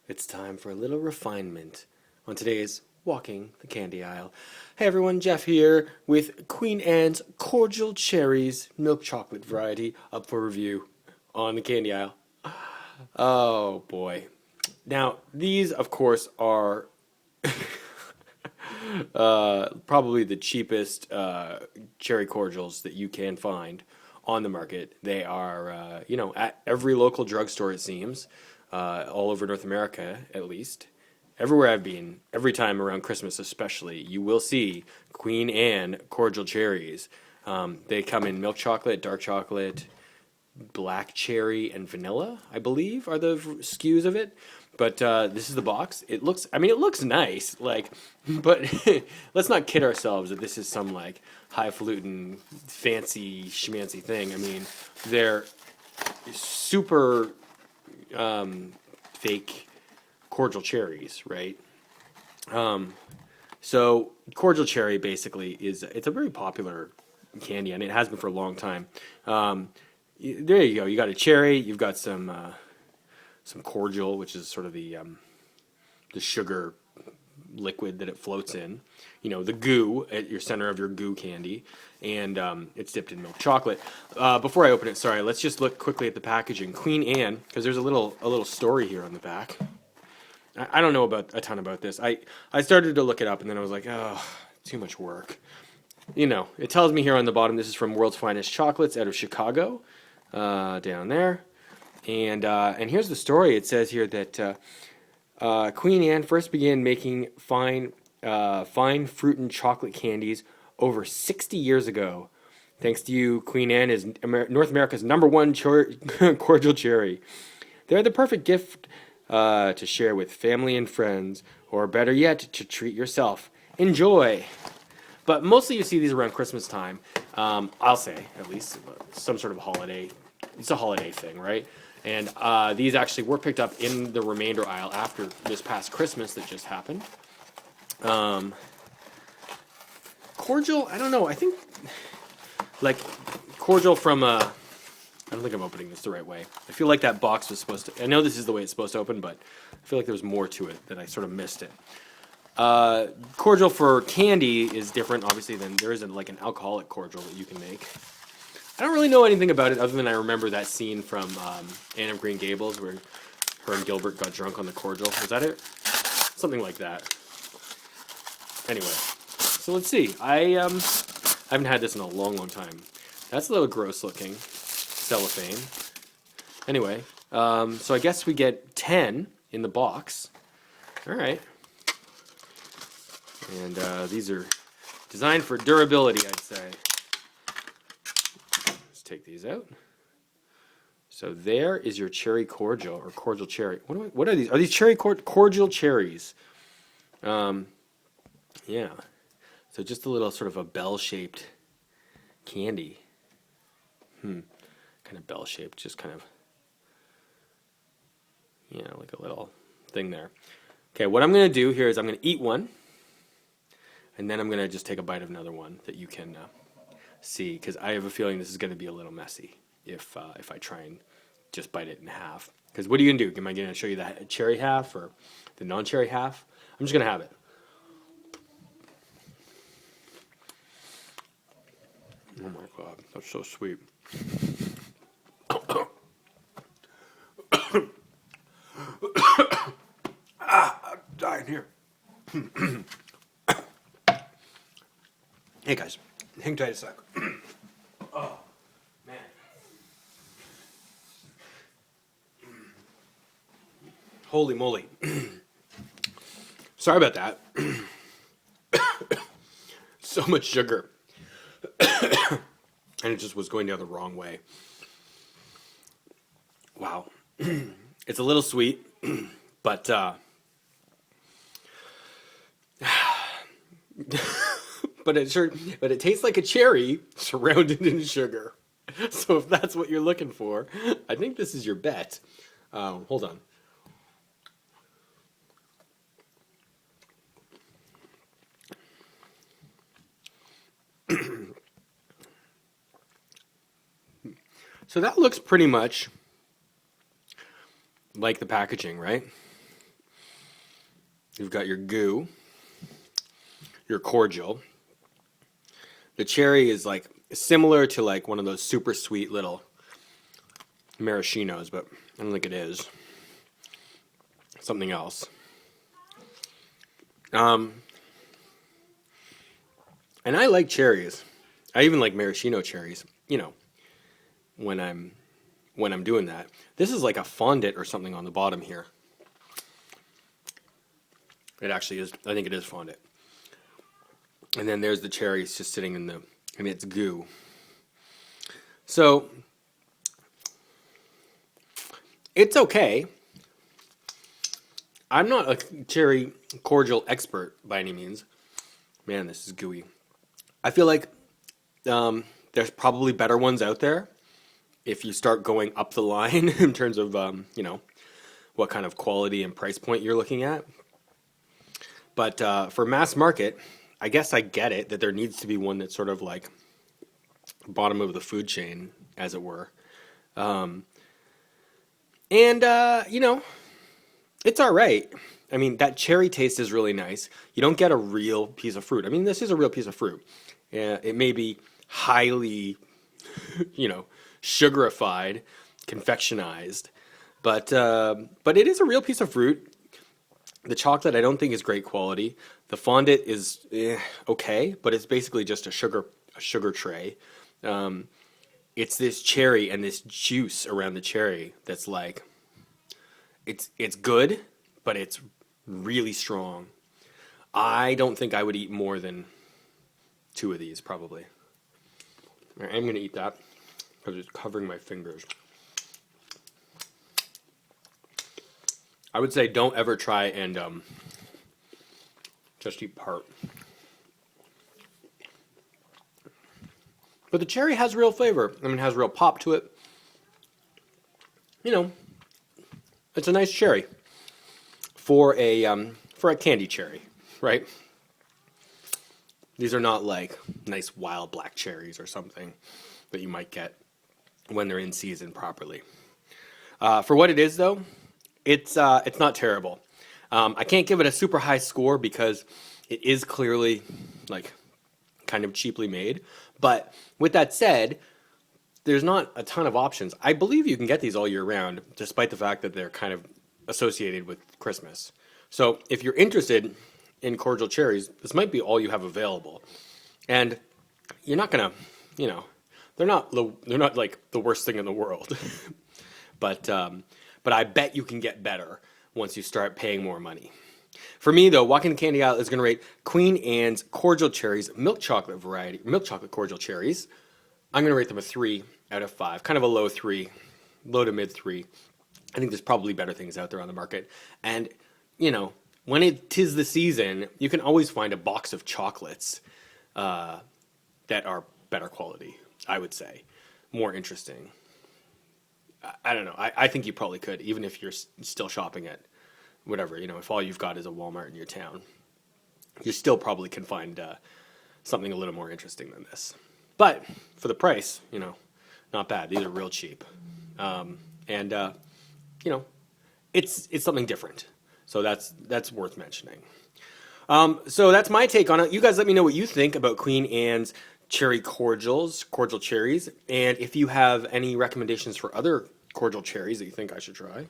It's time for a little refinement on today's Walking the Candy Aisle. Hey everyone, Jeff here with Queen Anne's Cordial Cherries milk chocolate variety up for review on the candy aisle. Oh boy. Now, these of course are probably the cheapest cherry cordials that you can find on the market. They are, at every local drugstore, it seems, all over North America, at least. Everywhere I've been, every time around Christmas especially, you will see Queen Anne Cordial Cherries. They come in milk chocolate, dark chocolate, black cherry, and vanilla, I believe, are the SKUs of it. But this is the box. It looks nice, but let's not kid ourselves that this is some like highfalutin, fancy schmancy thing. I mean, they're super fake cordial cherries, right? So cordial cherry basically it's a very popular candy, and it has been for a long time. There you go. You got a cherry. You've got some cordial, which is sort of the sugar liquid that it floats in. You know, the goo at your center of your goo candy, and it's dipped in milk chocolate. Before I open it, sorry, let's just look quickly at the packaging. Queen Anne, because there's a little story here on the back. I don't know a ton about this. I started to look it up, and then I was like, oh, too much work. You know, it tells me here on the bottom, this is from World's Finest Chocolates out of Chicago, down there. And here's the story. It says here that Queen Anne first began making fine fruit and chocolate candies over 60 years ago. Thanks to you, Queen Anne is North America's #1 cordial cherry. They're the perfect gift to share with family and friends, or better yet, to treat yourself. Enjoy. But mostly you see these around Christmas time. I'll say, at least, some sort of holiday. It's a holiday thing, right? And these actually were picked up in the remainder aisle after this past Christmas that just happened. Cordial, I don't know. I think, like, cordial from I don't think I'm opening this the right way. I feel like that box was supposed to... I know this is the way it's supposed to open, but I feel like there was more to it that I sort of missed it. Cordial for candy is different, obviously, than there isn't like an alcoholic cordial that you can make. I don't really know anything about it other than I remember that scene from Anne of Green Gables where her and Gilbert got drunk on the cordial. Was that it? Something like that. Anyway, so let's see. I haven't had this in a long, long time. That's a little gross looking. Cellophane. Anyway, so I guess we get 10 in the box. All right. And these are designed for durability, I'd say. Let's take these out. So there is your cherry cordial, or cordial cherry. What are these? Are these cherry cordial cherries? Yeah. So just a little sort of a bell-shaped candy. Kind of bell-shaped, just kind of, like a little thing there. Okay, what I'm going to do here is I'm going to eat one. And then I'm going to just take a bite of another one that you can see, because I have a feeling this is going to be a little messy if I try and just bite it in half. Because what are you going to do? Am I going to show you the cherry half or the non-cherry half? I'm just going to have it. Oh my God, that's so sweet. I'm dying here. Hey guys, hang tight a sec. Oh, man. Holy moly. Sorry about that. So much sugar. And it just was going down the wrong way. Wow. It's a little sweet, but but it tastes like a cherry surrounded in sugar. So if that's what you're looking for, I think this is your bet. Hold on. So that looks pretty much like the packaging, right? You've got your goo, your cordial. The cherry is like similar to like one of those super sweet little maraschinos, but I don't think it is. Something else. And I like cherries. I even like maraschino cherries, you know, when I'm doing that. This is like a fondant or something on the bottom here. It actually is. I think it is fondant. And then there's the cherries just sitting in its goo. So it's okay. I'm not a cherry cordial expert by any means. Man, this is gooey. I feel like there's probably better ones out there if you start going up the line in terms of, you know, what kind of quality and price point you're looking at. But for mass market, I guess I get it that there needs to be one that's sort of like bottom of the food chain, as it were. You know, it's all right. I mean, that cherry taste is really nice. You don't get a real piece of fruit. I mean, this is a real piece of fruit. It may be highly, you know, sugarified, confectionized, but it is a real piece of fruit. The chocolate I don't think is great quality. The fondant is okay, but it's basically just a sugar tray. It's this cherry and this juice around the cherry that's like, it's good, but it's really strong. I don't think I would eat more than 2 of these, probably. I am going to eat that because it's covering my fingers. I would say don't ever try and just eat part. But the cherry has real flavor. I mean, it has real pop to it. You know, it's a nice cherry for a candy cherry, right? These are not like nice wild black cherries or something that you might get when they're in season properly. For what it is, though, it's not terrible. I can't give it a super high score because it is clearly like kind of cheaply made. But with that said, there's not a ton of options. I believe you can get these all year round, despite the fact that they're kind of associated with Christmas. So if you're interested in cordial cherries, this might be all you have available. And you're not gonna, you know, they're not like the worst thing in the world. But I bet you can get better once you start paying more money. For me, though, walking the candy aisle is going to rate Queen Anne's Cordial Cherries milk chocolate cordial cherries. I'm going to rate them a 3 out of 5, kind of a low 3, low to mid 3. I think there's probably better things out there on the market. And, you know, when it is the season, you can always find a box of chocolates that are better quality, I would say. More interesting. I don't know. I think you probably could, even if you're still shopping at whatever, you know, if all you've got is a Walmart in your town. You still probably can find something a little more interesting than this. But for the price, you know, not bad. These are real cheap. You know, it's something different. So that's worth mentioning. So that's my take on it. You guys let me know what you think about Queen Anne's cherry cordial cherries. And if you have any recommendations for other cordial cherries that you think I should try,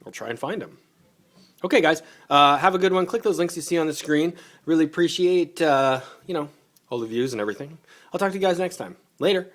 I'll try and find them. Okay, guys, have a good one. Click those links you see on the screen. Really appreciate, you know, all the views and everything. I'll talk to you guys next time. Later.